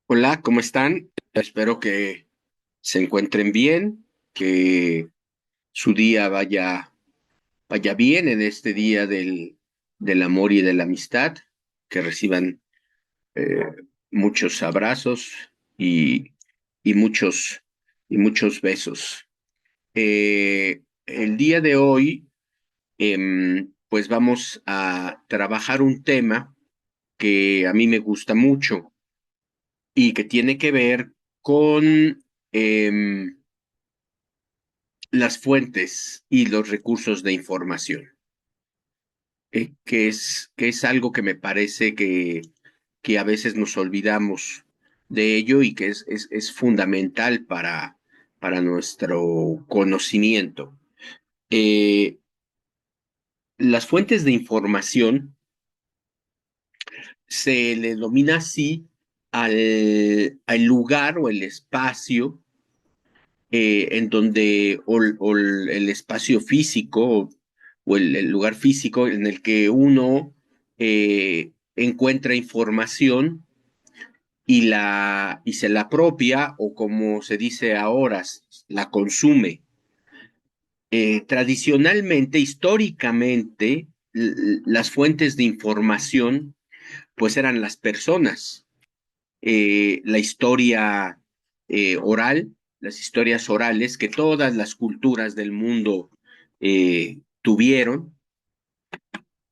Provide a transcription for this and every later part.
Hola, ¿cómo están? Espero que se encuentren bien, que su día vaya bien en este día del amor y de la amistad, que reciban eh, muchos abrazos y, y muchos, y muchos besos. El día de hoy, pues vamos a trabajar un tema que a mí me gusta mucho y que tiene que ver con las fuentes y los recursos de información, que es algo que me parece que a veces nos olvidamos de ello y que es fundamental para nuestro conocimiento. Eh, las fuentes de información se le domina así al lugar o el espacio en donde el espacio físico o el lugar físico en el que uno encuentra información y se la apropia o como se dice ahora, la consume. Tradicionalmente, históricamente, las fuentes de información pues eran las personas, la historia oral, las historias orales que todas las culturas del mundo tuvieron,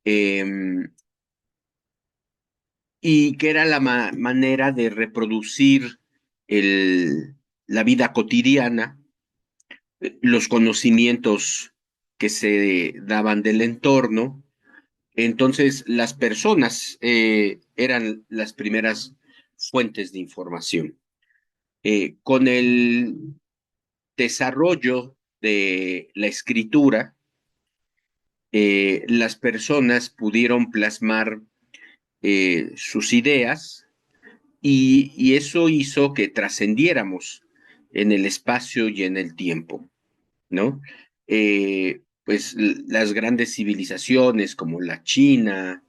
eh, y que era la manera de reproducir la vida cotidiana, los conocimientos que se daban del entorno. Entonces, las personas eran las primeras fuentes de información. Con el desarrollo de la escritura, las personas pudieron plasmar sus ideas y eso hizo que trascendiéramos en el espacio y en el tiempo, ¿no? Pues las grandes civilizaciones como la China,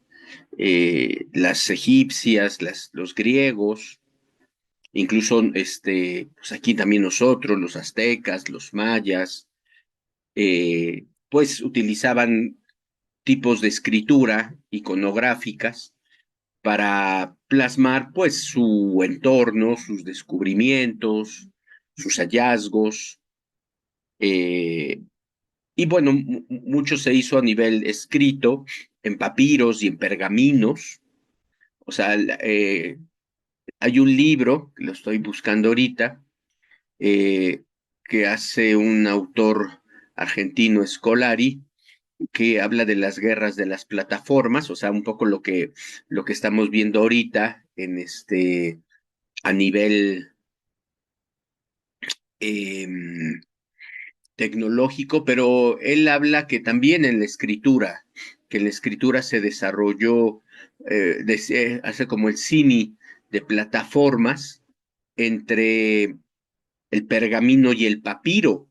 las egipcias, los griegos, incluso pues aquí también nosotros, los aztecas, los mayas, pues utilizaban tipos de escritura iconográficas para plasmar pues su entorno, sus descubrimientos, sus hallazgos. eh, y bueno, mucho se hizo a nivel escrito, en papiros y en pergaminos. O sea, hay un libro, que lo estoy buscando ahorita, eh, que hace un autor argentino, Scolari, que habla de las guerras de las plataformas, o sea, un poco lo que estamos viendo ahorita a nivel eh, tecnológico, pero él habla que también que en la escritura se desarrolló, hace como el símil de plataformas entre el pergamino y el papiro,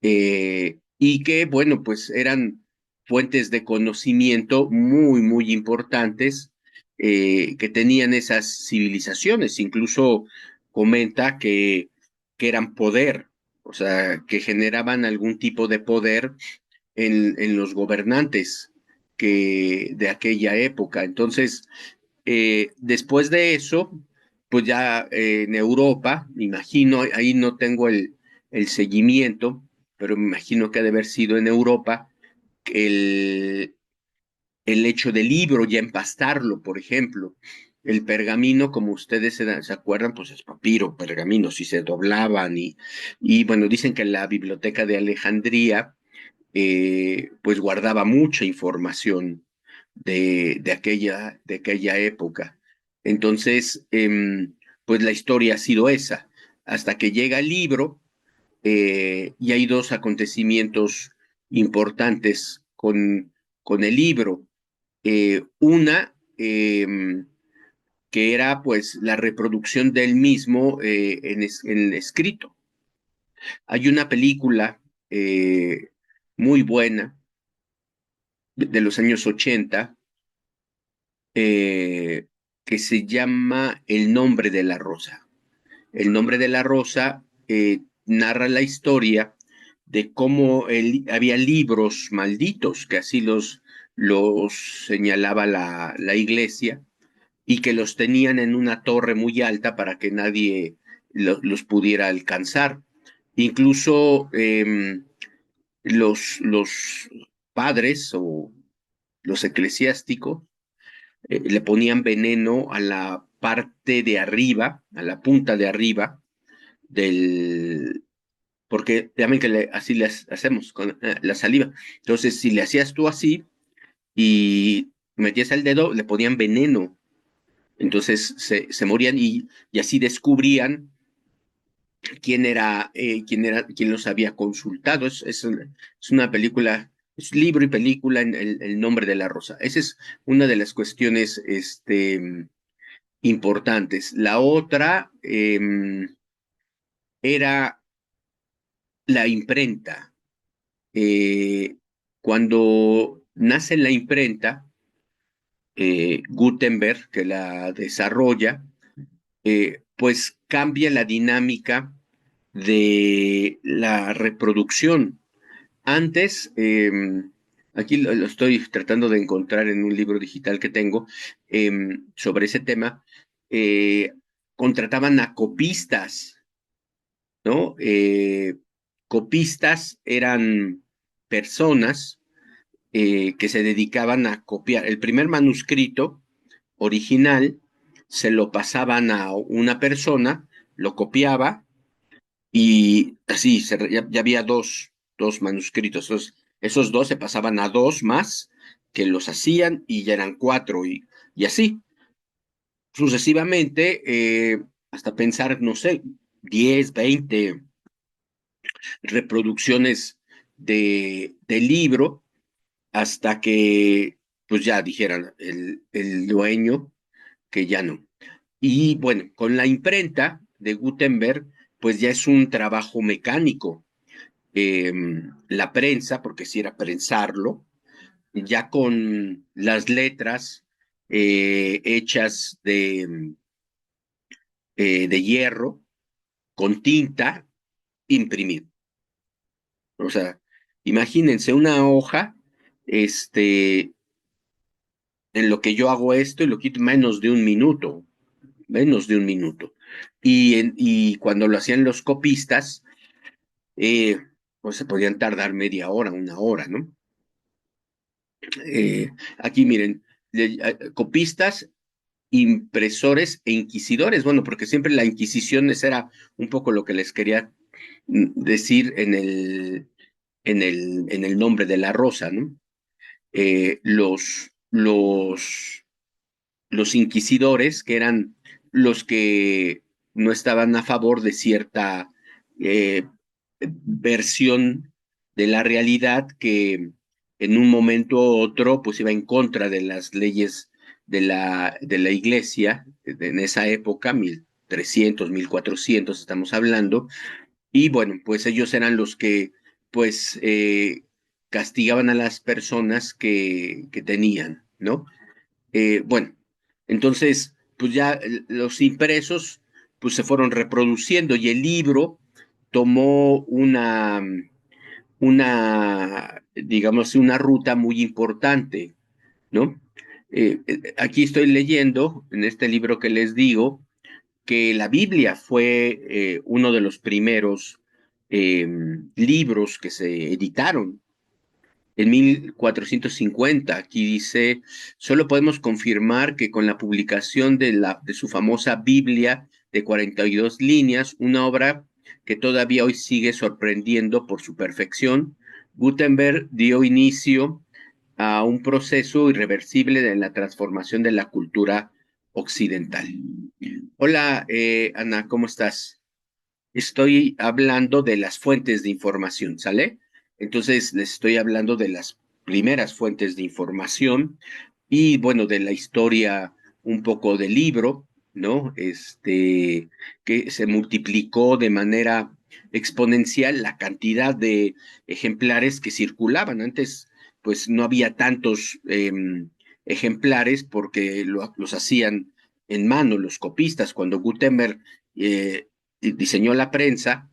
y que, bueno, pues eran fuentes de conocimiento muy, muy importantes que tenían esas civilizaciones. Incluso comenta que eran poder, o sea, que generaban algún tipo de poder en los gobernantes de aquella época. Entonces, después de eso, pues ya en Europa, me imagino, ahí no tengo el seguimiento, pero me imagino que ha de haber sido en Europa el, el hecho del libro, ya empastarlo, por ejemplo. El pergamino, como ustedes se acuerdan, pues es papiro, pergamino, si se doblaban y bueno, dicen que la biblioteca de Alejandría pues guardaba mucha información de aquella época. Entonces, pues la historia ha sido esa, hasta que llega el libro, y hay dos acontecimientos importantes con el libro. Una, que era pues la reproducción del mismo en escrito. Hay una película muy buena de los años 80, que se llama El nombre de la rosa. El nombre de la rosa narra la historia de cómo había libros malditos, que así los señalaba la iglesia, y que los tenían en una torre muy alta para que nadie los pudiera alcanzar. Incluso los padres o los eclesiásticos le ponían veneno a la parte de arriba, a la punta de arriba del, porque también que así le hacemos con la saliva. Entonces, si le hacías tú así y metías el dedo, le ponían veneno. Entonces se morían y así descubrían quién los había consultado. Es una película, es libro y película en el nombre de la rosa. Esa es una de las cuestiones importantes. La otra era la imprenta. Eh, Cuando nace la imprenta, Gutenberg, que la desarrolla, pues cambia la dinámica de la reproducción. Antes, aquí lo estoy tratando de encontrar en un libro digital que tengo sobre ese tema, contrataban a copistas, ¿no? Copistas eran personas que se dedicaban a copiar. El primer manuscrito original se lo pasaban a una persona, lo copiaba y así ya había dos manuscritos. Esos dos se pasaban a dos más que los hacían y ya eran cuatro y así sucesivamente hasta pensar, no sé, 10, 20 reproducciones del libro hasta que pues ya dijeran el dueño que ya no. Y bueno, con la imprenta de Gutenberg, pues ya es un trabajo mecánico. La prensa, porque si era prensarlo, ya con las letras hechas de hierro, con tinta, imprimir. O sea, imagínense una hoja, este, en lo que yo hago esto y lo quito menos de un minuto, menos de un minuto. Y cuando lo hacían los copistas, eh, pues se podían tardar media hora, una hora, ¿no? Aquí miren, copistas, impresores e inquisidores, bueno, porque siempre la Inquisición ese era un poco lo que les quería decir en el nombre de la rosa, ¿no? Los inquisidores, que eran los que no estaban a favor de cierta eh, versión de la realidad que en un momento u otro pues iba en contra de las leyes de la iglesia en esa época, 1300, 1400 estamos hablando, y bueno, pues ellos eran los que pues castigaban a las personas que tenían, ¿no? Bueno, entonces, pues ya los impresos, pues se fueron reproduciendo y el libro tomó digamos, una ruta muy importante, ¿no? Aquí estoy leyendo, en este libro que les digo, que la Biblia fue uno de los primeros eh, libros que se editaron en 1450. Aquí dice, solo podemos confirmar que con la publicación de su famosa Biblia de 42 líneas, una obra que todavía hoy sigue sorprendiendo por su perfección, Gutenberg dio inicio a un proceso irreversible en la transformación de la cultura occidental. Hola, Ana, ¿cómo estás? Estoy hablando de las fuentes de información, ¿sale? Entonces les estoy hablando de las primeras fuentes de información y bueno, de la historia un poco del libro, ¿no? Que se multiplicó de manera exponencial la cantidad de ejemplares que circulaban. Antes, pues no había tantos ejemplares porque los hacían en mano, los copistas, cuando Gutenberg diseñó la prensa,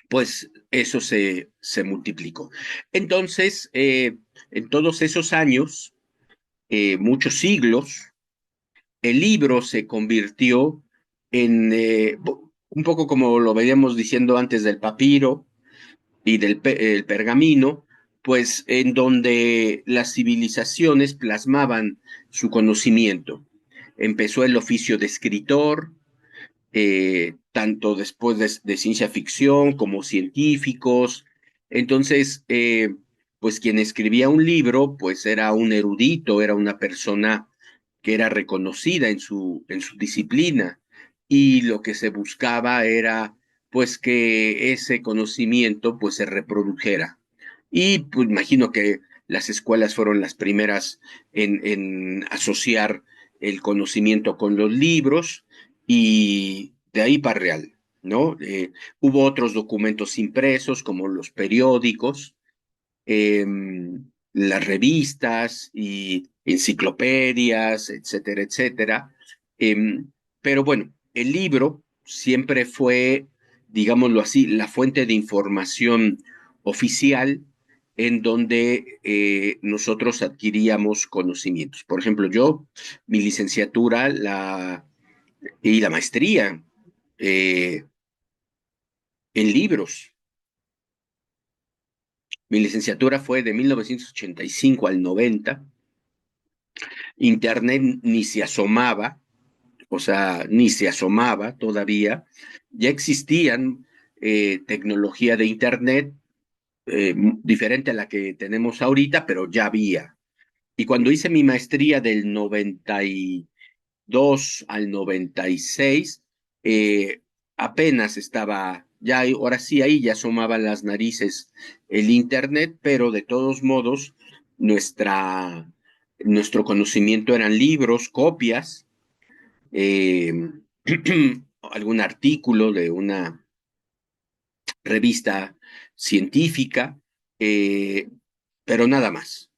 pues eso se multiplicó. Entonces, en todos esos años, muchos siglos, el libro se convirtió en un poco como lo veníamos diciendo antes del papiro y del el pergamino, pues en donde las civilizaciones plasmaban su conocimiento. Empezó el oficio de escritor, tanto después de ciencia ficción como científicos. Entonces, pues quien escribía un libro, pues era un erudito, era una persona que era reconocida en su disciplina, y lo que se buscaba era pues que ese conocimiento pues se reprodujera. Y pues imagino que las escuelas fueron las primeras en asociar el conocimiento con los libros, y de ahí para real, ¿no? Hubo otros documentos impresos como los periódicos, eh, las revistas y enciclopedias, etcétera, etcétera. Eh, pero bueno, el libro siempre fue, digámoslo así, la fuente de información oficial en donde nosotros adquiríamos conocimientos. Por ejemplo, yo, mi licenciatura y la maestría eh, en libros. Mi licenciatura fue de 1985 al 90. Internet ni se asomaba, o sea, ni se asomaba todavía. Ya existían tecnología de Internet diferente a la que tenemos ahorita, pero ya había. Y cuando hice mi maestría del 92 al 96, apenas estaba, ya ahora sí, ahí ya asomaban las narices el Internet, pero de todos modos, nuestro conocimiento eran libros, copias, eh, algún artículo de una revista científica, eh, pero nada más.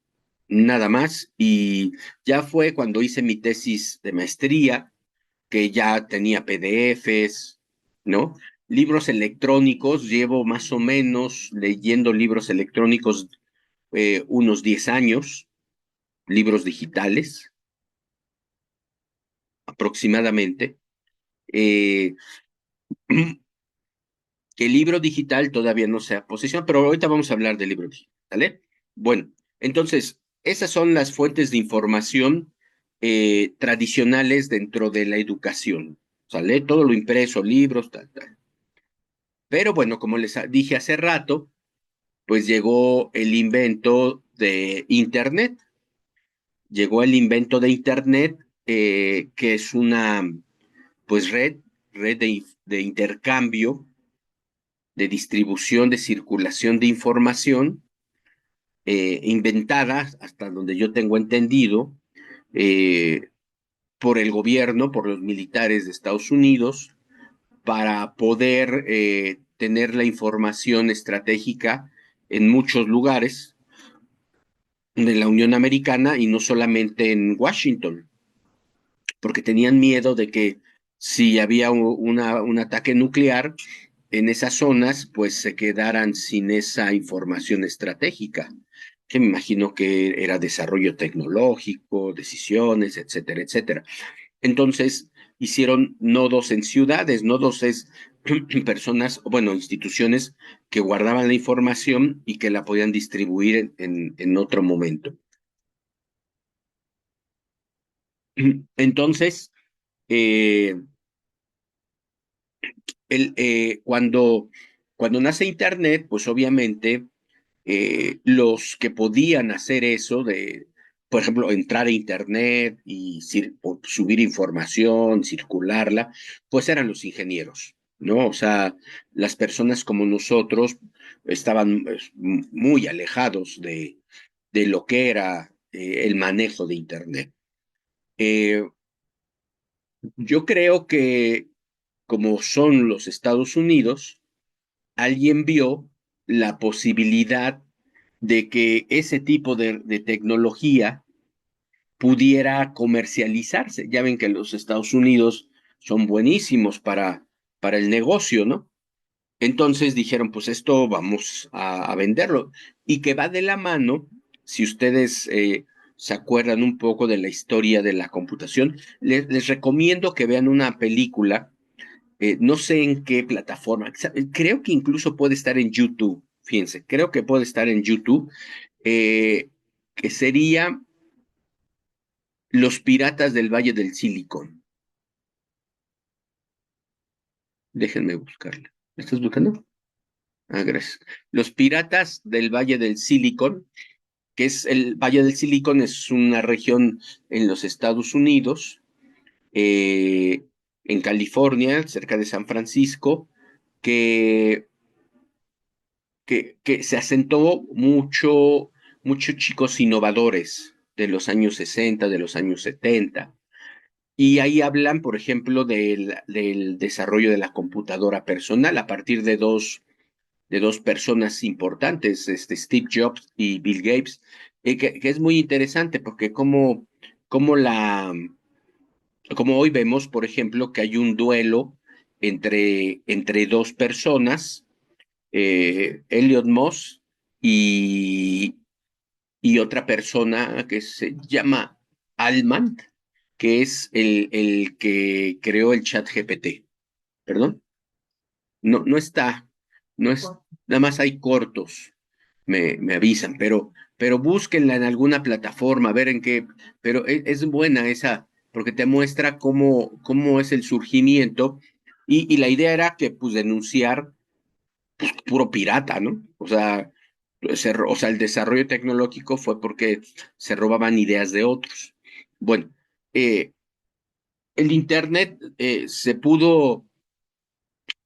Y ya fue cuando hice mi tesis de maestría, que ya tenía PDFs, ¿no? Libros electrónicos, llevo más o menos leyendo libros electrónicos unos 10 años, libros digitales aproximadamente. Eh, que el libro digital todavía no se ha posicionado, pero ahorita vamos a hablar del libro digital, ¿vale? Bueno, entonces, esas son las fuentes de información tradicionales dentro de la educación, ¿sale? Todo lo impreso, libros, tal, tal. Pero bueno, como les dije hace rato, pues llegó el invento de Internet. Llegó el invento de Internet, que es una, pues, red de intercambio, de distribución, de circulación de información, inventada, hasta donde yo tengo entendido, eh, por el gobierno, por los militares de Estados Unidos, para poder tener la información estratégica en muchos lugares de la Unión Americana, y no solamente en Washington, porque tenían miedo de que si había un ataque nuclear en esas zonas, pues se quedaran sin esa información estratégica, que me imagino que era desarrollo tecnológico, decisiones, etcétera, etcétera. Entonces, hicieron nodos en ciudades. Nodos es personas, bueno, instituciones que guardaban la información y que la podían distribuir en otro momento. Entonces, eh, cuando nace Internet, pues obviamente los que podían hacer eso de, por ejemplo, entrar a Internet y subir información, circularla, pues eran los ingenieros, ¿no? O sea, las personas como nosotros estaban pues, muy alejados de lo que era el manejo de Internet. Eh, yo creo que como son los Estados Unidos, alguien vio la posibilidad de que ese tipo de tecnología pudiera comercializarse. Ya ven que los Estados Unidos son buenísimos para el negocio, ¿no? Entonces dijeron, pues esto vamos a venderlo. Y que va de la mano, si ustedes se acuerdan un poco de la historia de la computación, les recomiendo que vean una película, no sé en qué plataforma, creo que incluso puede estar en YouTube, fíjense, creo que puede estar en YouTube, eh, que sería Los Piratas del Valle del Silicon. Déjenme buscarla. ¿Me estás buscando? Ah, gracias. Los Piratas del Valle del Silicon, que es el Valle del Silicon, es una región en los Estados Unidos, eh, en California, cerca de San Francisco, que, que se asentó muchos chicos innovadores de los años 60, de los años 70. Y ahí hablan, por ejemplo, del desarrollo de la computadora personal a partir de dos personas importantes, Steve Jobs y Bill Gates, que es muy interesante porque como, la, como hoy vemos, por ejemplo, que hay un duelo entre dos personas, Elliot Moss y, y otra persona que se llama Altman, que es el que creó el chat GPT. ¿Perdón? No, no está, no es, nada más hay cortos, me avisan, pero búsquenla en alguna plataforma, a ver en qué, pero es buena esa, porque te muestra cómo es el surgimiento, y la idea era que, pues, denunciar puro pirata, ¿no? O sea, el desarrollo tecnológico fue porque se robaban ideas de otros. Bueno, eh, el Internet se pudo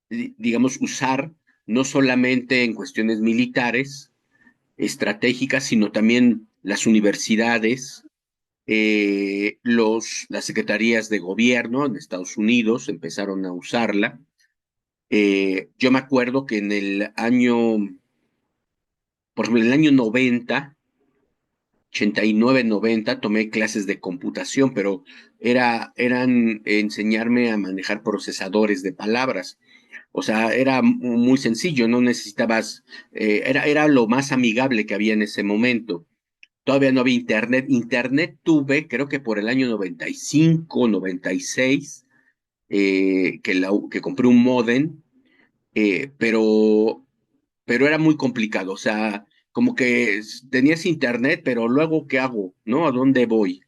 digamos, usar no solamente en cuestiones militares, estratégicas, sino también las universidades, las secretarías de gobierno en Estados Unidos empezaron a usarla. Yo me acuerdo que por ejemplo, en el año 90, 89, 90, tomé clases de computación, pero eran enseñarme a manejar procesadores de palabras. O sea, era muy sencillo, no necesitabas, era lo más amigable que había en ese momento. Todavía no había internet. Internet tuve, creo que por el año 95, 96, que compré un modem, pero era muy complicado. O sea, como que tenías internet, pero luego, ¿qué hago? ¿No? ¿A dónde voy?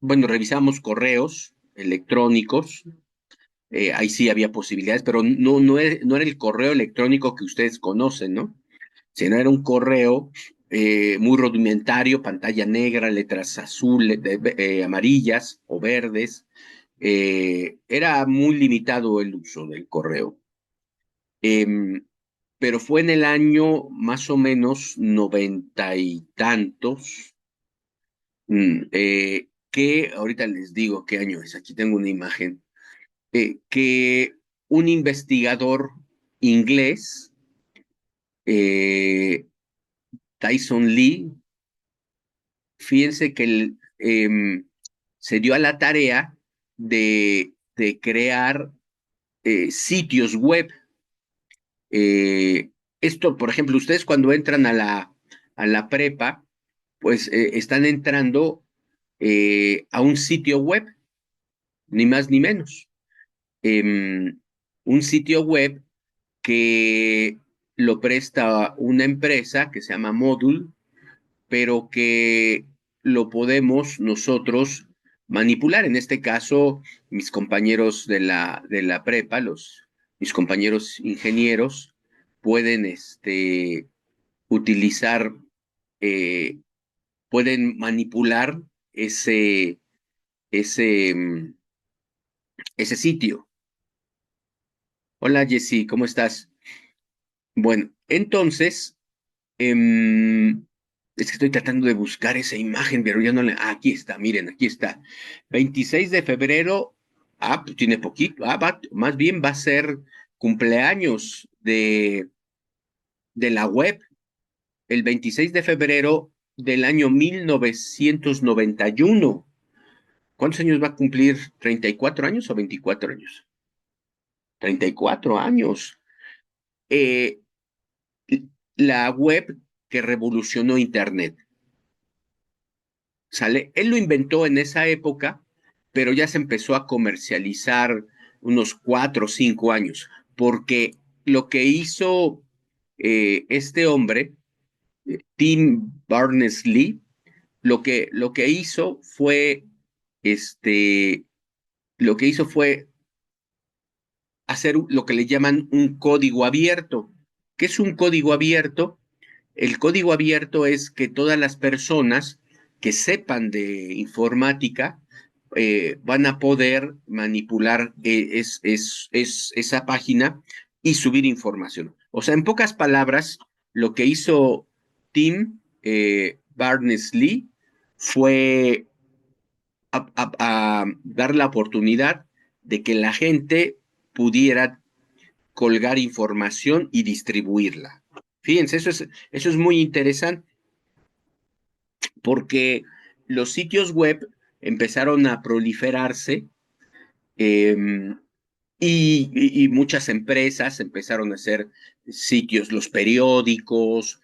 Bueno, revisamos correos electrónicos, ahí sí había posibilidades, pero no era el correo electrónico que ustedes conocen, ¿no? Sino era un correo muy rudimentario, pantalla negra, letras azules, amarillas o verdes. Era muy limitado el uso del correo. Em, pero fue en el año más o menos noventa y tantos, que ahorita les digo qué año es, aquí tengo una imagen, que un investigador inglés, eh, Tyson Lee, fíjense que se dio a la tarea de crear sitios web. Esto, por ejemplo, ustedes cuando entran a la prepa, pues están entrando a un sitio web, ni más ni menos. Un sitio web que lo presta una empresa que se llama Module, pero que lo podemos nosotros manipular. En este caso, mis compañeros de la prepa, mis compañeros ingenieros, pueden utilizar, eh, pueden manipular ese, mm, ese sitio. Hola Jessy, ¿cómo estás? Bueno, entonces, Em, es que estoy tratando de buscar esa imagen, pero ya no le. Aquí está, miren, aquí está. 26 de febrero. Pues tiene poquito. Más bien va a ser cumpleaños de la web. El 26 de febrero del año 1991. ¿Cuántos años va a cumplir? ¿34 años o 24 años? 34 años. Eh, la web que revolucionó Internet. ¿Sale? Él lo inventó en esa época, pero ya se empezó a comercializar unos 4 o 5 años, porque lo que hizo este hombre, Tim Berners-Lee, lo que hizo fue, este, lo que hizo fue hacer lo que le llaman un código abierto. ¿Qué es un código abierto? El código abierto es que todas las personas que sepan de informática van a poder manipular esa página y subir información. O sea, en pocas palabras, lo que hizo Tim Berners-Lee fue a dar la oportunidad de que la gente pudiera colgar información y distribuirla. Fíjense, eso es muy interesante porque los sitios web empezaron a proliferarse eh, y muchas empresas empezaron a hacer sitios, los periódicos,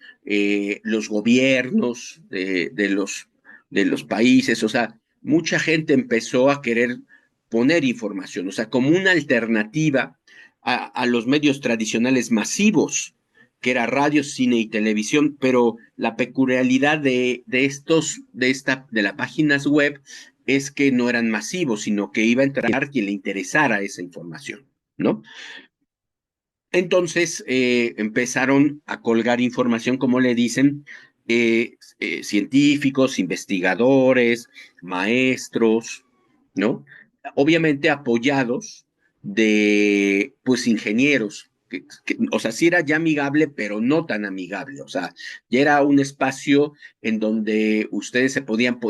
los gobiernos de los países, o sea, mucha gente empezó a querer poner información, o sea, como una alternativa a los medios tradicionales masivos, que era radio, cine y televisión, pero la peculiaridad de las páginas web es que no eran masivos, sino que iba a entrar quien le interesara esa información, ¿no? Entonces empezaron a colgar información, como le dicen, científicos, investigadores, maestros, ¿no? Obviamente apoyados de, pues, ingenieros, o sea, sí era ya amigable, pero no tan amigable, o sea, ya era un espacio en donde ustedes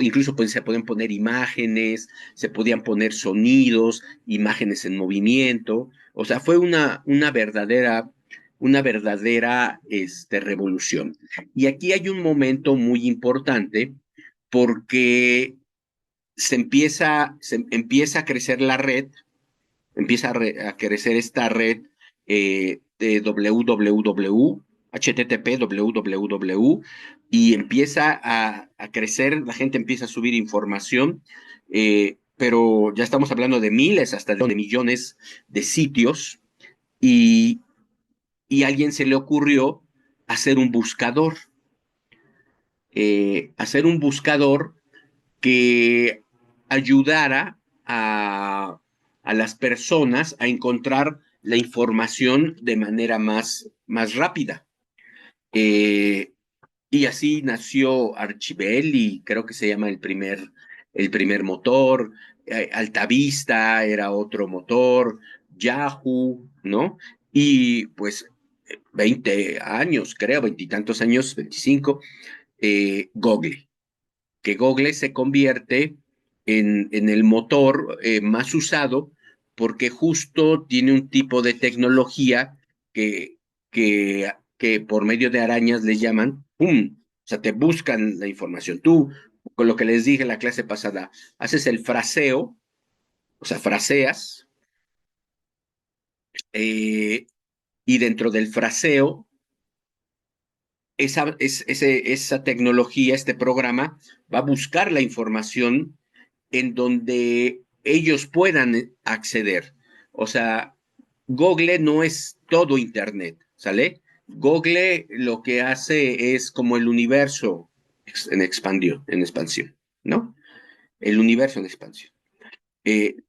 incluso pues, se podían poner imágenes, se podían poner sonidos, imágenes en movimiento, o sea, fue una verdadera revolución. Y aquí hay un momento muy importante porque se empieza a crecer la red, empieza a crecer esta red de www, HTTP, www, y empieza a crecer, la gente empieza a subir información, pero ya estamos hablando de miles, hasta de millones de sitios, y, y a alguien se le ocurrió hacer un buscador, hacer un buscador que ayudara a las personas a encontrar la información de manera más rápida. Eh, y así nació Archibelli, creo que se llama el primer motor. Altavista era otro motor, Yahoo, ¿no? Y pues 20 años, creo, veintitantos años, 25, Google, que Google se convierte en el motor más usado porque justo tiene un tipo de tecnología que, que por medio de arañas les llaman, ¡pum! O sea, te buscan la información. Tú, con lo que les dije en la clase pasada, haces el fraseo, o sea, fraseas, eh, y dentro del fraseo, esa tecnología, este programa, va a buscar la información en donde ellos puedan acceder. O sea, Google no es todo Internet, ¿sale? Google lo que hace es como el universo en expansión, ¿no? El universo en expansión.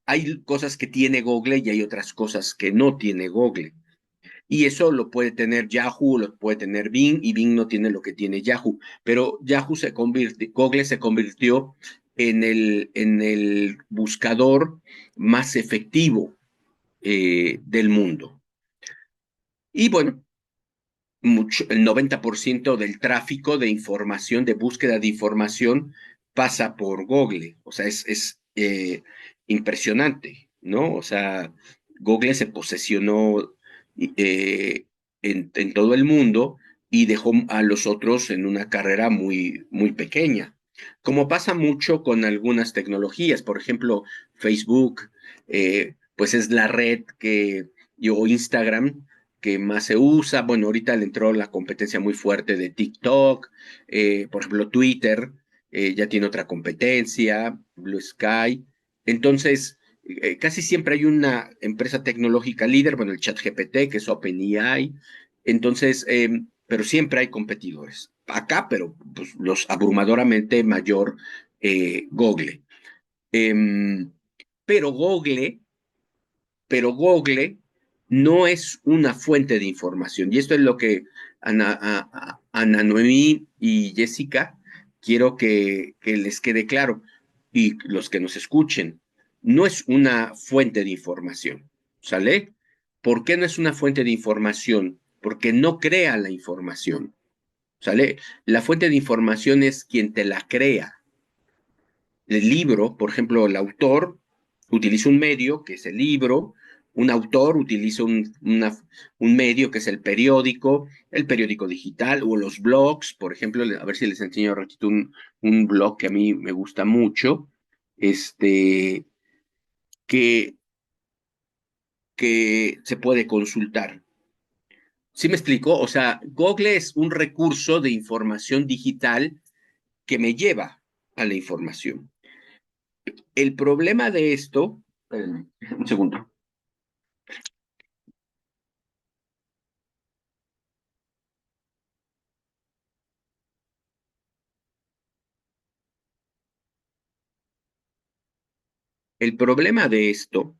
Hay cosas que tiene Google y hay otras cosas que no tiene Google. Y eso lo puede tener Yahoo, lo puede tener Bing, y Bing no tiene lo que tiene Yahoo. Pero Google se convirtió en el buscador más efectivo del mundo. Y bueno, el 90% del tráfico de información, de búsqueda de información, pasa por Google. O sea, es impresionante, ¿no? O sea, Google se posesionó eh, en todo el mundo y dejó a los otros en una carrera muy, muy pequeña. Como pasa mucho con algunas tecnologías, por ejemplo, Facebook, pues es la red o Instagram que más se usa. Bueno, ahorita le entró la competencia muy fuerte de TikTok, por ejemplo, Twitter ya tiene otra competencia, Blue Sky. Entonces, casi siempre hay una empresa tecnológica líder, bueno, el ChatGPT, que es OpenAI. Entonces, pero siempre hay competidores. Acá, pero pues, los abrumadoramente mayor Google. Em, pero Google, pero Google no es una fuente de información. Y esto es lo que Ana Noemí y Jessica quiero que les quede claro. Y los que nos escuchen, no es una fuente de información. ¿Sale? ¿Por qué no es una fuente de información? Porque no crea la información. ¿Sale? La fuente de información es quien te la crea. El libro, por ejemplo, el autor utiliza un medio, que es el libro, un autor utiliza un medio, que es el periódico digital o los blogs, por ejemplo, a ver si les enseño un ratito un blog que a mí me gusta mucho, este, que, que se puede consultar. ¿Sí me explico? O sea, Google es un recurso de información digital que me lleva a la información. El problema de esto, espérenme, un segundo. El problema de esto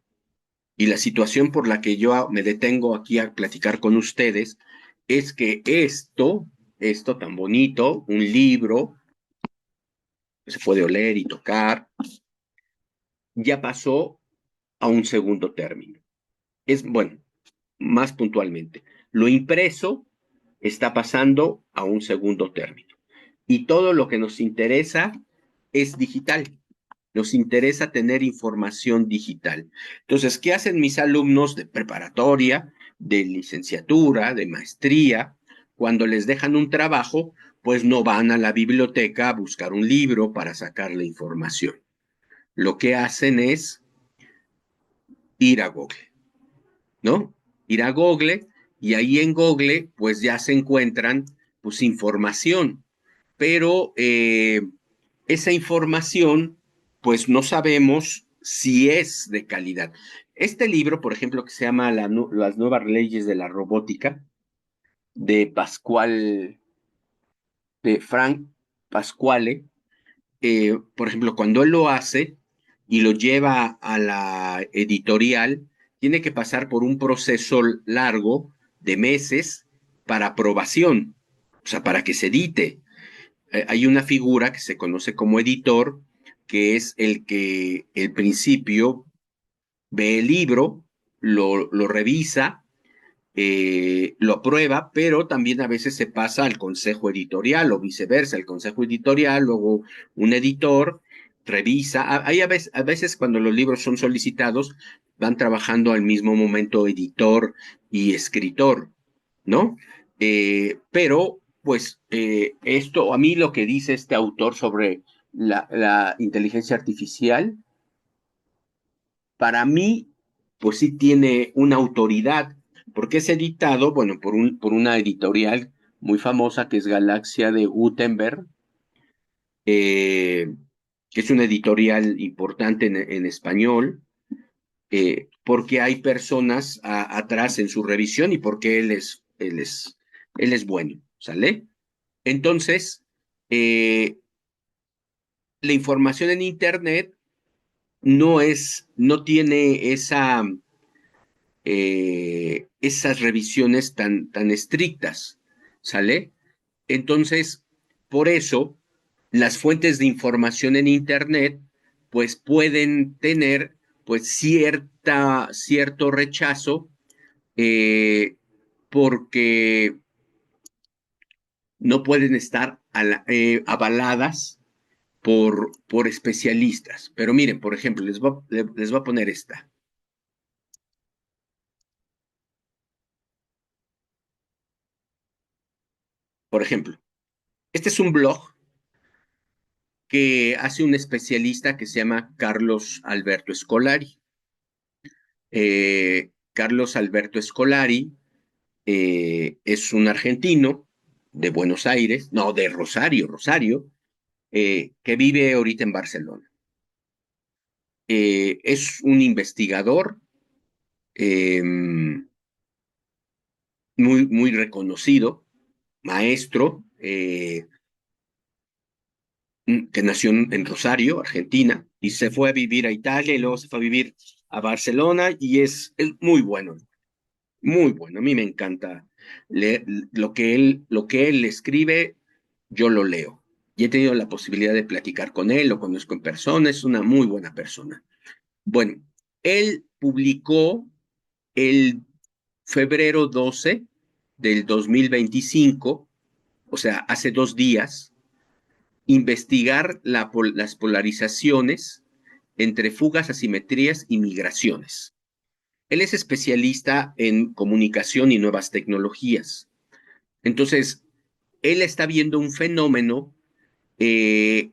y la situación por la que yo me detengo aquí a platicar con ustedes es que esto tan bonito, un libro que se puede oler y tocar, ya pasó a un segundo término. Es, bueno, más puntualmente, lo impreso está pasando a un segundo término. Y todo lo que nos interesa es digital. Nos interesa tener información digital. Entonces, ¿qué hacen mis alumnos de preparatoria, de licenciatura, de maestría? Cuando les dejan un trabajo, pues no van a la biblioteca a buscar un libro para sacar la información. Lo que hacen es ir a Google, ¿no? Ir a Google y ahí en Google, pues ya se encuentran, pues, información, pero esa información, pues no sabemos si es de calidad. Este libro, por ejemplo, que se llama Las nuevas leyes de la robótica, de Pascual, de Frank Pasquale, por ejemplo, cuando él lo hace y lo lleva a la editorial, tiene que pasar por un proceso largo de meses para aprobación, o sea, para que se edite. Hay una figura que se conoce como editor, que es el que el principio ve el libro, lo revisa, lo aprueba, pero también a veces se pasa al consejo editorial o viceversa, el consejo editorial, luego un editor revisa. Hay a veces cuando los libros son solicitados, van trabajando al mismo momento editor y escritor, ¿no? Pero, pues, esto, a mí lo que dice este autor sobre la inteligencia artificial, para mí, pues sí tiene una autoridad, porque es editado, bueno, por una editorial muy famosa que es Galaxia de Gutenberg, eh, que es una editorial importante en español, porque hay personas atrás en su revisión y porque él es bueno, ¿sale? Entonces, eh, la información en Internet no tiene esas revisiones tan estrictas, ¿sale? Entonces, por eso, las fuentes de información en Internet, pues pueden tener, pues, cierto rechazo, eh, porque no pueden estar avaladas por especialistas. Pero miren, por ejemplo, les voy a poner esta. Por ejemplo, este es un blog que hace un especialista que se llama Carlos Alberto Escolari. Carlos Alberto Escolari es un argentino de Buenos Aires, no, de Rosario, que vive ahorita en Barcelona. Es un investigador eh, muy reconocido, maestro, que nació en Rosario, Argentina, y se fue a vivir a Italia y luego se fue a vivir a Barcelona y es muy bueno, muy bueno. A mí me encanta leer lo que él escribe, yo lo leo. Y he tenido la posibilidad de platicar con él, lo conozco en persona, es una muy buena persona. Bueno, él publicó el febrero 12 del 2025, o sea, hace 2 días, investigar las polarizaciones entre fugas, asimetrías y migraciones. Él es especialista en comunicación y nuevas tecnologías. Entonces, él está viendo un fenómeno eh,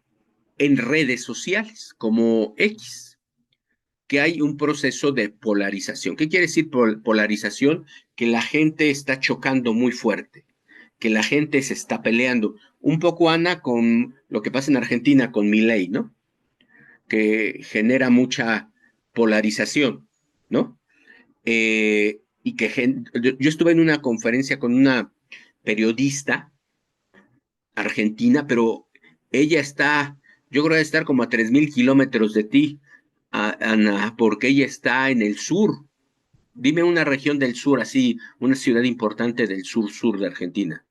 en redes sociales como X, que hay un proceso de polarización. ¿Qué quiere decir polarización? Que la gente está chocando muy fuerte, que la gente se está peleando. Un poco, Ana, con lo que pasa en Argentina con Milei, ¿no? Que genera mucha polarización, ¿no? Y que yo estuve en una conferencia con una periodista argentina, pero ella está, yo creo que debe estar como a 3000 kilómetros de ti, Ana, porque ella está en el sur. Dime una región del sur, así, una ciudad importante del sur de Argentina.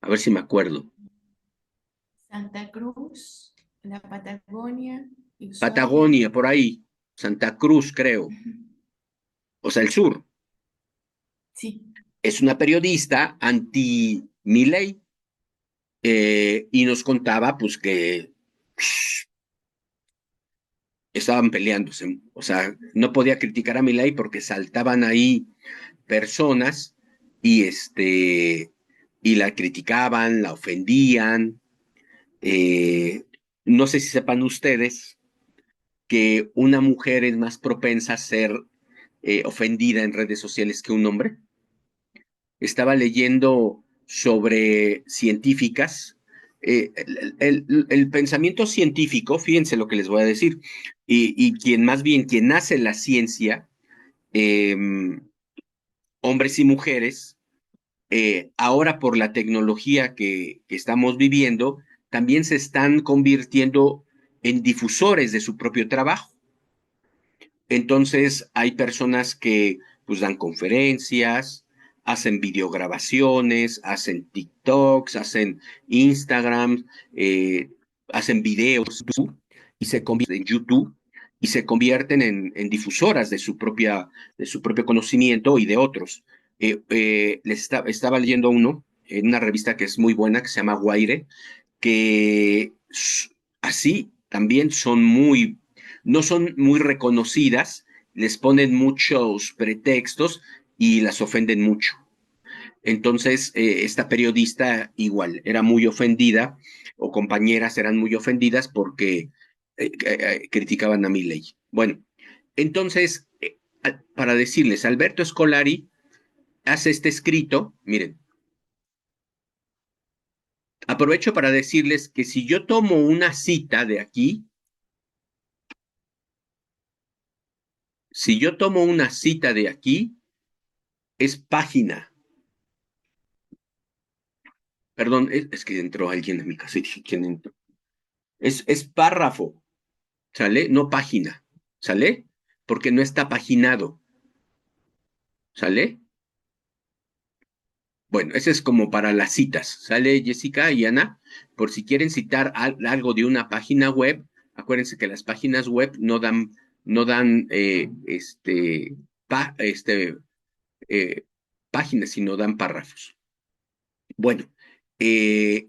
A ver si me acuerdo. Santa Cruz, la Patagonia y Ushuaia. Patagonia, por ahí. Santa Cruz, creo. O sea, el sur. Sí, Es una periodista anti-Milei y nos contaba, pues, que estaban peleándose. O sea, no podía criticar a Milei porque saltaban ahí personas y y la criticaban, la ofendían. Eh, no sé si sepan ustedes que una mujer es más propensa a ser ofendida en redes sociales que un hombre. Estaba leyendo sobre científicas. El pensamiento científico, fíjense lo que les voy a decir, y quien más bien, quien hace la ciencia, eh, hombres y mujeres, ahora por la tecnología que estamos viviendo, también se están convirtiendo en difusores de su propio trabajo. Entonces hay personas que pues dan conferencias, hacen videograbaciones, hacen TikToks, hacen Instagram, hacen videos y se convierten en YouTube y se convierten en difusoras de su propio conocimiento y de otros. Estaba leyendo uno en una revista que es muy buena, que se llama Guaire, que así también no son muy reconocidas, les ponen muchos pretextos y las ofenden mucho. Entonces, esta periodista igual era muy ofendida, o compañeras eran muy ofendidas porque criticaban a Milei. Bueno, entonces, para decirles, Alberto Escolari hace este escrito, miren, aprovecho para decirles que si yo tomo una cita de aquí, si yo tomo una cita de aquí, es página. Perdón, es que entró alguien a mi casa y dije, ¿quién entró? Es párrafo, ¿sale? No página, ¿sale? Porque no está paginado, ¿sale? Bueno, ese es como para las citas, ¿sale, Jessica y Ana? Por si quieren citar algo de una página web, acuérdense que las páginas web no dan pa, este, eh, páginas, sino dan párrafos. Bueno, eh,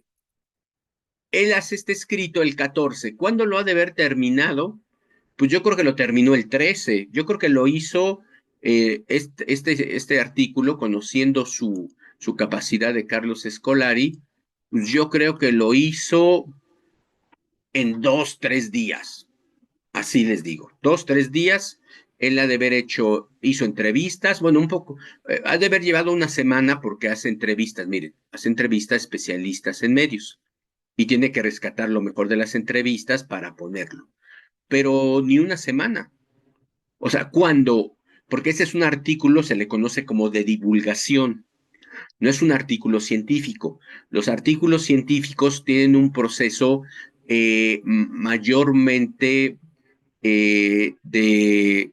él hace este escrito el 14. ¿Cuándo lo ha de haber terminado? Pues yo creo que lo terminó el 13. Yo creo que lo hizo este artículo, conociendo su capacidad de Carlos Escolari, Pues yo creo que lo hizo en 2, 3 días. Así les digo, 2, 3 días. Él ha de haber hizo entrevistas, bueno, un poco, ha de haber llevado una semana porque hace entrevistas, miren, hace entrevistas a especialistas en medios y tiene que rescatar lo mejor de las entrevistas para ponerlo. Pero ni una semana. O sea, porque ese es un artículo, se le conoce como de divulgación, no es un artículo científico. Los artículos científicos tienen un proceso mayormente de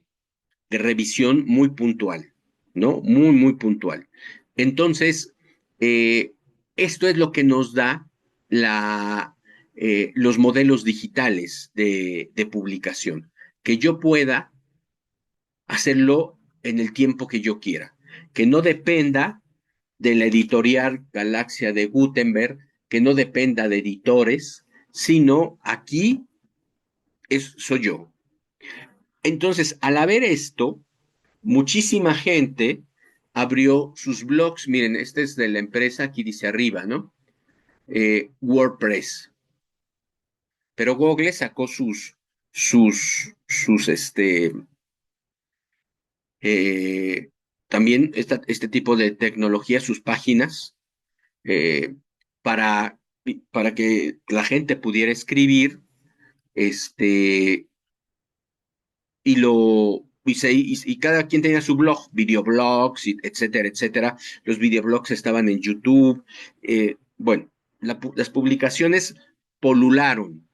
revisión muy puntual, ¿no? Muy, muy puntual. Entonces, eh, esto es lo que nos da los modelos digitales de publicación, que yo pueda hacerlo en el tiempo que yo quiera, que no dependa de la editorial Galaxia de Gutenberg, que no dependa de editores, sino aquí soy yo. Entonces, al haber esto, muchísima gente abrió sus blogs. Miren, este es de la empresa, aquí dice arriba, ¿no? WordPress. Pero Google sacó eh, también este tipo de tecnología, sus páginas, eh, para, para que la gente pudiera escribir, este, y cada quien tenía su blog, videoblogs, etcétera, etcétera. Los videoblogs estaban en YouTube. Bueno, las publicaciones polularon.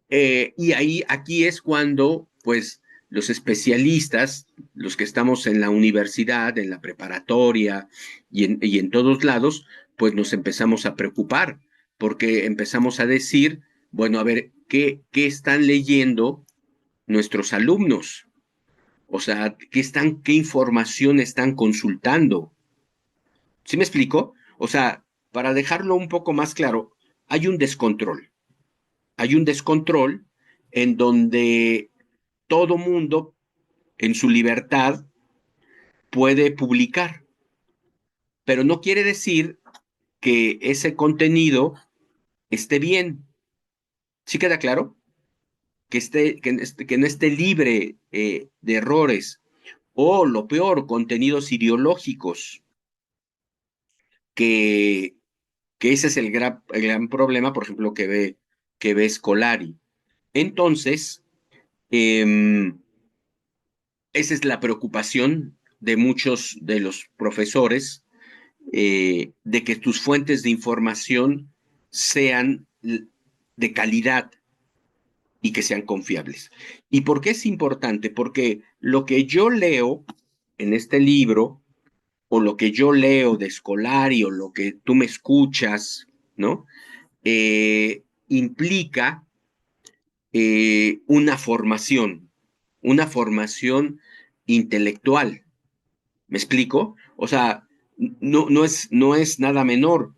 Y aquí es cuando, pues, los especialistas, los que estamos en la universidad, en la preparatoria y en todos lados, pues nos empezamos a preocupar, porque empezamos a decir, bueno, a ver, ¿qué están leyendo nuestros alumnos? O sea, qué información están consultando? ¿Sí me explico? O sea, para dejarlo un poco más claro, hay un descontrol. Hay un descontrol en donde todo mundo, en su libertad, puede publicar, pero no quiere decir que ese contenido esté bien. ¿Sí queda claro? Que no esté libre de errores o, lo peor, contenidos ideológicos, que, que ese es el gran problema, por ejemplo, que ve Scolari. Entonces, eh, esa es la preocupación de muchos de los profesores, de que tus fuentes de información sean de calidad y que sean confiables. ¿Y por qué es importante? Porque lo que yo leo en este libro, o lo que yo leo de Scolari, o lo que tú me escuchas, ¿no? Implica una formación intelectual. ¿Me explico? O sea, no es nada menor,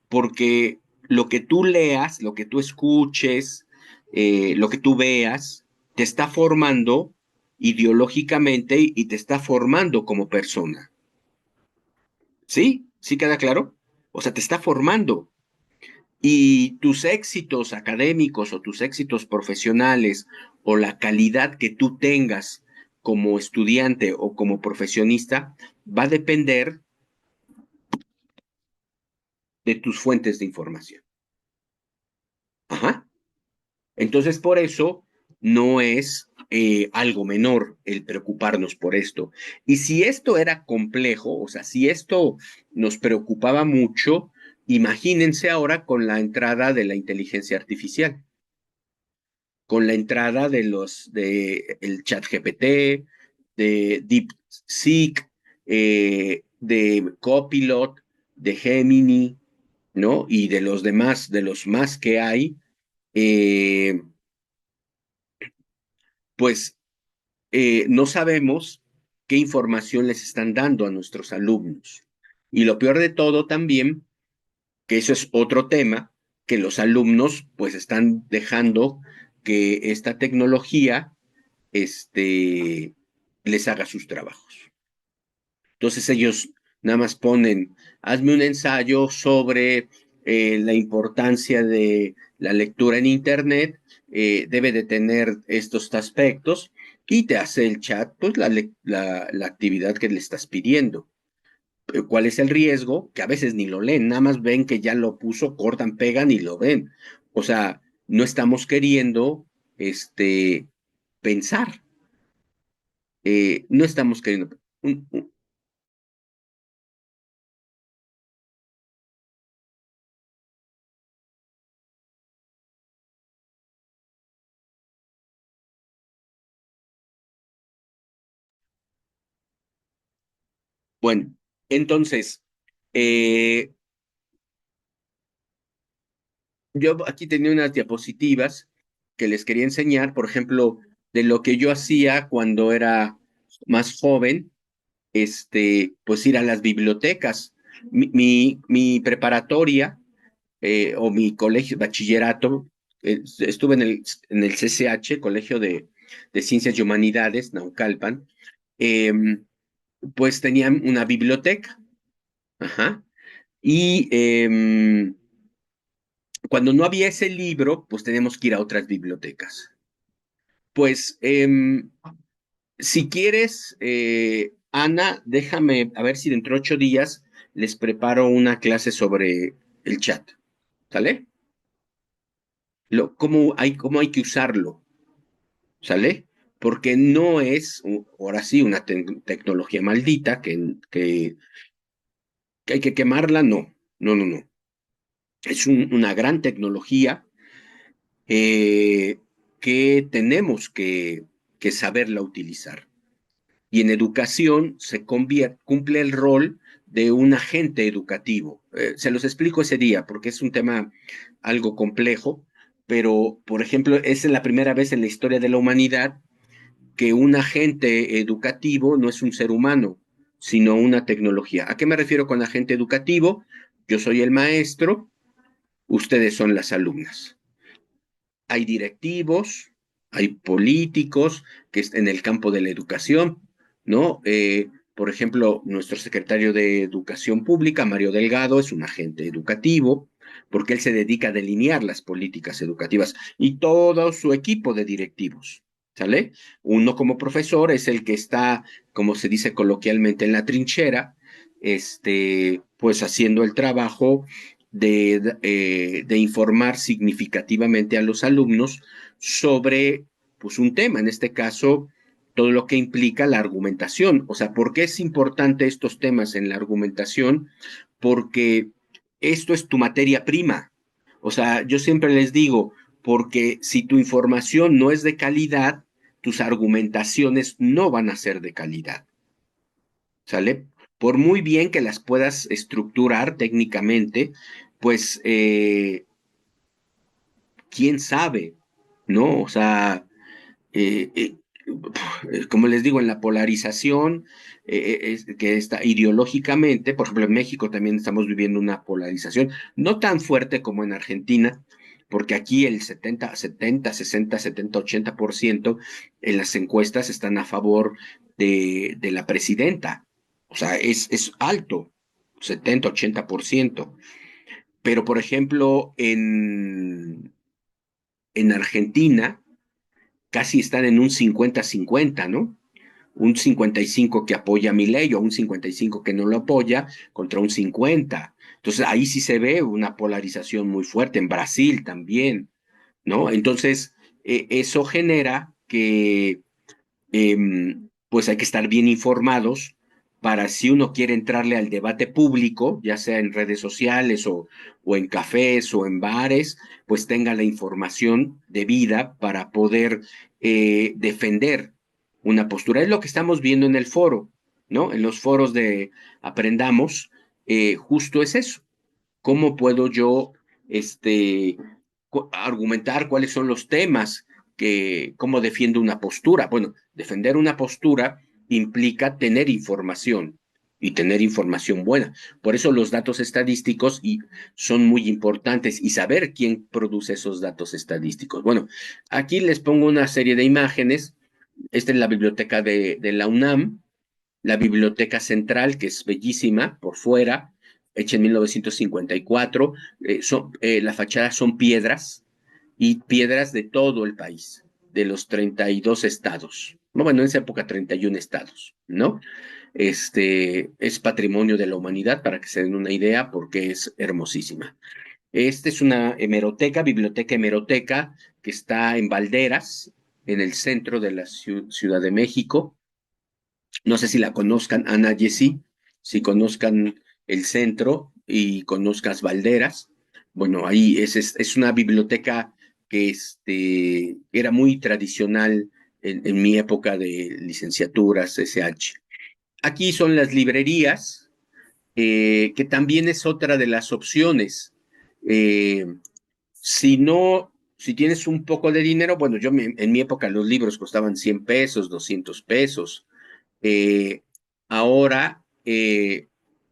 porque lo que tú leas, lo que tú escuches, lo que tú veas, te está formando ideológicamente y te está formando como persona. ¿Sí? ¿Sí queda claro? O sea, te está formando. Y tus éxitos académicos o tus éxitos profesionales o la calidad que tú tengas como estudiante o como profesionista va a depender de tus fuentes de información. Ajá. Entonces, por eso no es algo menor el preocuparnos por esto. Y si esto era complejo, o sea, si esto nos preocupaba mucho, imagínense ahora con la entrada de la inteligencia artificial, con la entrada de el chat GPT, de DeepSeek, de Copilot, de Gemini, ¿no? Y de los más que hay, eh, pues no sabemos qué información les están dando a nuestros alumnos. Y lo peor de todo también, que eso es otro tema, que los alumnos pues están dejando que esta tecnología este, les haga sus trabajos. Entonces ellos nada más ponen, hazme un ensayo sobre la importancia de la lectura en Internet, debe de tener estos aspectos y te hace el chat, pues la actividad que le estás pidiendo. ¿Cuál es el riesgo? Que a veces ni lo leen, nada más ven que ya lo puso, cortan, pegan y lo ven. O sea, no estamos queriendo pensar, no estamos queriendo. un- un- bueno, entonces, eh, yo aquí tenía unas diapositivas que les quería enseñar, por ejemplo, de lo que yo hacía cuando era más joven, pues ir a las bibliotecas. Mi preparatoria o mi colegio, bachillerato, estuve en el CCH, Colegio de Ciencias y Humanidades, Naucalpan, eh, pues tenían una biblioteca, ajá, y cuando no había ese libro, pues teníamos que ir a otras bibliotecas. Pues, si quieres, Ana, déjame a ver si dentro de 8 días les preparo una clase sobre el chat, ¿sale? Cómo hay que usarlo, ¿sale? Porque no es, ahora sí, una tecnología maldita que hay que quemarla, no, no, no, no. Es una gran tecnología eh, que tenemos que saberla utilizar. Y en educación cumple el rol de un agente educativo. Se los explico ese día porque es un tema algo complejo, pero, por ejemplo, es la primera vez en la historia de la humanidad que un agente educativo no es un ser humano, sino una tecnología. ¿A qué me refiero con agente educativo? Yo soy el maestro, ustedes son las alumnas. Hay directivos, hay políticos que están en el campo de la educación, ¿no? Por ejemplo, nuestro secretario de Educación Pública, Mario Delgado, es un agente educativo, porque él se dedica a delinear las políticas educativas y todo su equipo de directivos, ¿sale? Uno como profesor es el que está, como se dice coloquialmente, en la trinchera, pues haciendo el trabajo de informar significativamente a los alumnos sobre pues, un tema, en este caso, todo lo que implica la argumentación. O sea, ¿por qué es importante estos temas en la argumentación? Porque esto es tu materia prima. O sea, yo siempre les digo, porque si tu información no es de calidad, tus argumentaciones no van a ser de calidad. ¿Sale? Por muy bien que las puedas estructurar técnicamente, pues, quién sabe, ¿no? O sea, eh, eh, como les digo, en la polarización, que está ideológicamente, por ejemplo, en México también estamos viviendo una polarización, no tan fuerte como en Argentina, porque aquí el 70, 60, 70, 70, 80% en las encuestas están a favor de la presidenta. O sea, es alto, 70, 80%. Pero, por ejemplo, en Argentina, casi están en un 50-50, ¿no? Un 55 que apoya a Milei o un 55 que no lo apoya contra un 50. Entonces ahí sí se ve una polarización muy fuerte, en Brasil también, ¿no? Entonces, eso genera que pues hay que estar bien informados para si uno quiere entrarle al debate público, ya sea en redes sociales o en cafés o en bares, pues tenga la información debida para poder defender una postura. Es lo que estamos viendo en el foro, ¿no? En los foros de Aprendamos, justo es eso. ¿Cómo puedo yo argumentar cuáles son los temas cómo defiendo una postura? Bueno, defender una postura implica tener información y tener información buena. Por eso los datos estadísticos son muy importantes y saber quién produce esos datos estadísticos. Bueno, aquí les pongo una serie de imágenes. Esta es la biblioteca de la UNAM, la biblioteca central, que es bellísima por fuera. hecha en 1954. La fachada son piedras y piedras de todo el país, de los 32 estados. No, bueno, en esa época 31 estados, ¿no? Es patrimonio de la humanidad, para que se den una idea, porque es hermosísima. Esta es una hemeroteca, biblioteca hemeroteca, que está en Valderas, en el centro de la Ciudad de México. No sé si la conozcan, Ana Jessie, si conozcan el centro y conozcas Valderas. Bueno, ahí es una biblioteca que era muy tradicional en mi época de licenciaturas, SH. Aquí son las librerías, que también es otra de las opciones. Eh, si tienes un poco de dinero, bueno, en mi época los libros costaban 100 pesos, 200 pesos. Eh, Ahora,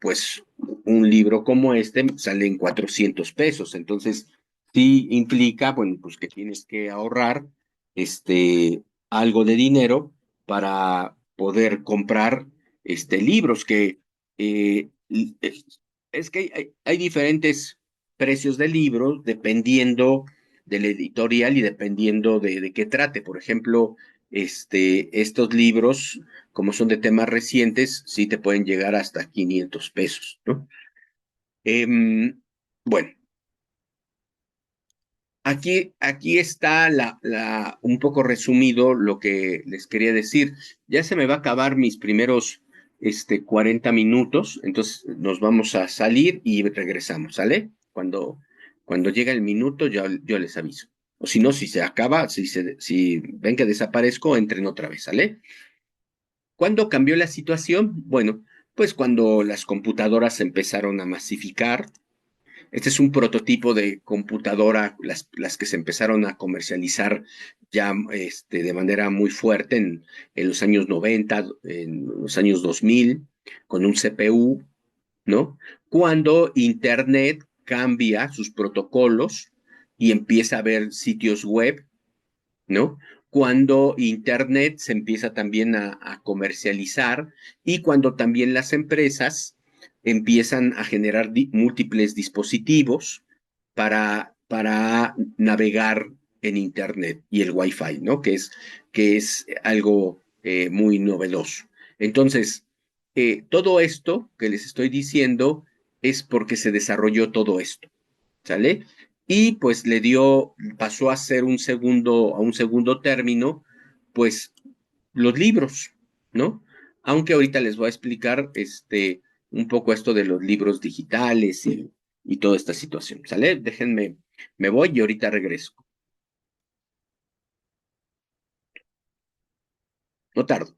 pues un libro como este sale en 400 pesos. Entonces, sí implica, bueno, pues que tienes que ahorrar algo de dinero para poder comprar libros eh, es que hay diferentes precios de libros dependiendo del editorial y dependiendo de qué trate. Por ejemplo, estos libros, como son de temas recientes, sí te pueden llegar hasta 500 pesos, ¿no? Bueno, aquí está un poco resumido lo que les quería decir. Ya se me va a acabar mis primeros 40 minutos, entonces nos vamos a salir y regresamos, ¿sale? Cuando llega el minuto, yo les aviso. O si no, si se acaba, si ven que desaparezco, entren otra vez, ¿sale? ¿Cuándo cambió la situación? Bueno, pues cuando las computadoras se empezaron a masificar. Este es un prototipo de computadora, las que se empezaron a comercializar ya de manera muy fuerte en los años 90, en los años 2000, con un CPU, ¿no? Cuando Internet cambia sus protocolos y empieza a haber sitios web, ¿no? Cuando Internet se empieza también a comercializar y cuando también las empresas empiezan a generar múltiples dispositivos para navegar en Internet y el Wi-Fi, ¿no? Que es algo muy novedoso. Entonces, todo esto que les estoy diciendo es porque se desarrolló todo esto, ¿sale? Y pues pasó a ser a un segundo término, pues los libros, ¿no? Aunque ahorita les voy a explicar un poco esto de los libros digitales y toda esta situación, ¿sale? Déjenme, me voy y ahorita regreso. No tardo.